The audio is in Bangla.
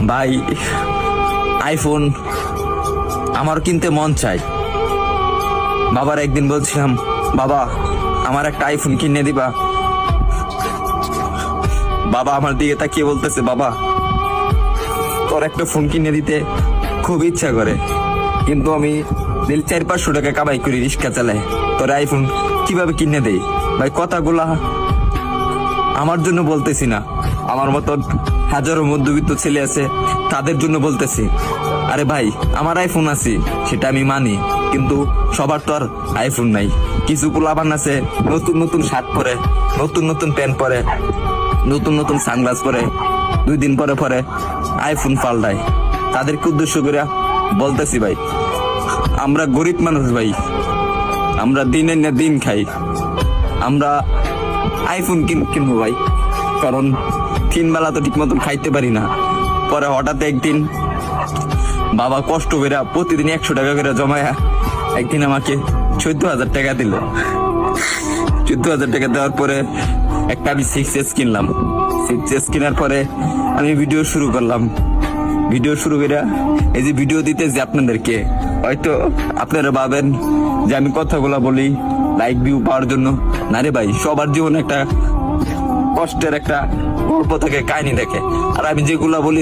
ভাই আইফোন আমার কিনতে মন চাই। বাবার একদিন বলছিলাম, বাবা আমার একটা আইফোন কিনে দিবা। বাবা আমার দিকে তাকিয়ে বলতেছে, বাবা তোর একটা ফোন কিনে দিতে খুব ইচ্ছা করে, কিন্তু আমি 400-500 টাকা কামাই করি, রিক্সা চালাই, তোর আইফোন কিভাবে কিনে দেই? ভাই কথাগুলা আমার জন্য বলতেছি না, আমার মতন হাজারো মধ্যবিত্ত ছেলে আছে তাদের জন্য বলতেছি। আরে ভাই আমার আইফোন আছে সেটা আমি মানি, কিন্তু সবার তো আর আইফোন নাই। কিছু পোলাপান আছে নতুন নতুন শার্ট পরে, নতুন নতুন প্যান্ট পরে, নতুন নতুন সানগ্লাস পরে, 2 দিন পরে পরে আইফোন পাল্টায়। তাদেরকে উদ্দেশ্য করে বলতেছি, ভাই আমরা গরিব মানুষ, ভাই আমরা দিনের না দিন খাই, আমরা আইফোন কিনবো ভাই, কারণ 3 বেলা তো ঠিক মতন খাইতে পারি না। পরে হঠাৎ একদিন বাবা কষ্ট করে প্রতিদিন 100 টাকা করে জমায়া একদিন আমাকে 14,000 টাকা দিল। 14,000 টাকা দেওয়ার পরে একটা আমি 6S কিনলাম। 6S কেনার পরে আমি ভিডিও শুরু করলাম। ভিডিও শুরু করে এই যে ভিডিও দিতেছি আপনাদেরকে, হয়তো আপনারা ভাবেন যে আমি কথাগুলা বলি লাইক ভিউ পাওয়ার জন্য। না রে ভাই, সবার জীবনে একটা কষ্টের একটা গল্প থাকে, কাহিনী থাকে, আর আমি যেগুলা বলি